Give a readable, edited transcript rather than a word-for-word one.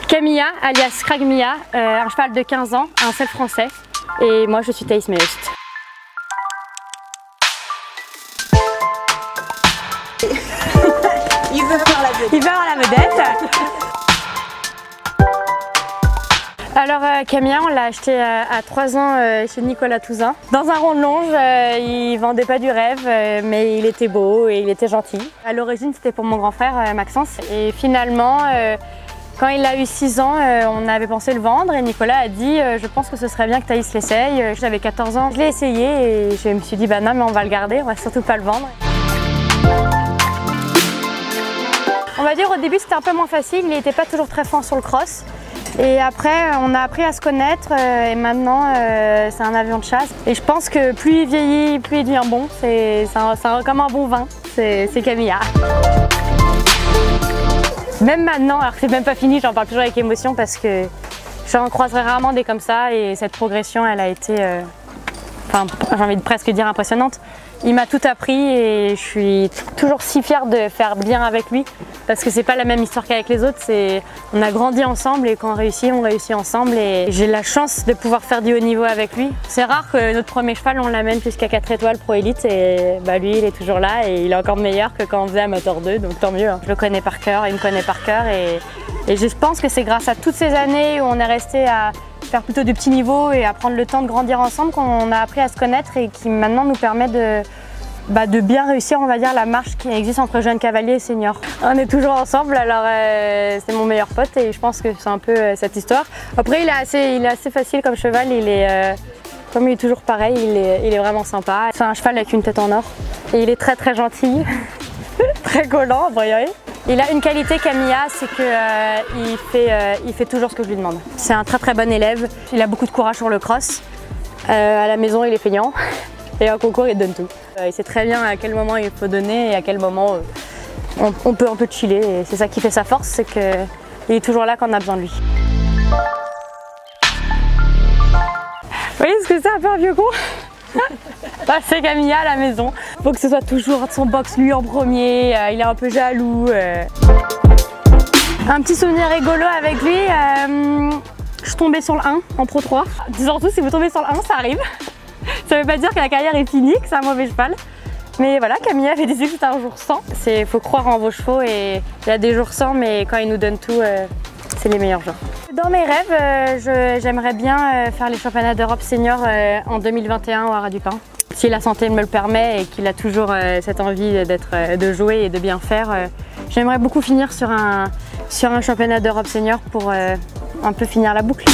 Camilla, alias Kragmia, un cheval de 15 ans, un seul français. Et moi, je suis Thaïs Meust. Il veut faire la vedette. Il veut avoir la vedette. Alors Camilla, on l'a acheté à 3 ans chez Nicolas Touzin. Dans un rond de longe, il vendait pas du rêve, mais il était beau et il était gentil. À l'origine, c'était pour mon grand frère Maxence. Et finalement, quand il a eu 6 ans, on avait pensé le vendre et Nicolas a dit je pense que ce serait bien que Thaïs l'essaye. J'avais 14 ans, je l'ai essayé et je me suis dit bah non mais on va le garder, on va surtout pas le vendre. On va dire au début c'était un peu moins facile, il n'était pas toujours très fort sur le cross. Et après on a appris à se connaître et maintenant c'est un avion de chasse. Et je pense que plus il vieillit, plus il devient bon. C'est comme un bon vin, c'est Camilla. Même maintenant, alors que c'est même pas fini, j'en parle toujours avec émotion parce que j'en croiserai rarement des comme ça et cette progression elle a été, j'ai envie de presque dire impressionnante. Il m'a tout appris et je suis toujours si fière de faire bien avec lui parce que c'est pas la même histoire qu'avec les autres, on a grandi ensemble et quand on réussit ensemble et j'ai la chance de pouvoir faire du haut niveau avec lui. C'est rare que notre premier cheval on l'amène jusqu'à 4 étoiles Pro Elite et bah lui il est toujours là et il est encore meilleur que quand on faisait Amateur 2 donc tant mieux. Je le connais par cœur, il me connaît par cœur et je pense que c'est grâce à toutes ces années où on est resté à faire plutôt du petit niveau et à prendre le temps de grandir ensemble qu'on a appris à se connaître et qui maintenant nous permet de bien réussir, on va dire, la marche qui existe entre jeunes cavaliers et seniors. On est toujours ensemble, alors c'est mon meilleur pote et je pense que c'est un peu cette histoire. Après il est assez facile comme cheval, comme il est toujours pareil, il est vraiment sympa. C'est un cheval avec une tête en or et il est très très gentil, très collant, vous voyez. Il a une qualité Camilla, c'est qu'il fait toujours ce que je lui demande. C'est un très très bon élève, il a beaucoup de courage sur le cross. À la maison il est feignant et en concours il donne tout. Il sait très bien à quel moment il faut donner et à quel moment on peut un peu chiller. Et c'est ça qui fait sa force, c'est qu'il est toujours là quand on a besoin de lui. Vous voyez ce que c'est un peu un vieux con? C'est Camilla à la maison. Faut que ce soit toujours son box lui en premier, il est un peu jaloux. Un petit souvenir rigolo avec lui, je suis tombée sur le 1 en Pro 3. Surtout si vous tombez sur le 1, ça arrive. Ça veut pas dire que la carrière est finie, que c'est un mauvais cheval. Mais voilà, Camilla avait dit que c'était un jour sans. Il faut croire en vos chevaux et il y a des jours sans, mais quand ils nous donnent tout, c'est les meilleurs jours. Dans mes rêves, j'aimerais bien faire les championnats d'Europe senior en 2021 au Haras du Pin. Si la santé me le permet et qu'il a toujours cette envie de jouer et de bien faire, j'aimerais beaucoup finir sur un championnat d'Europe senior pour un peu finir la boucle.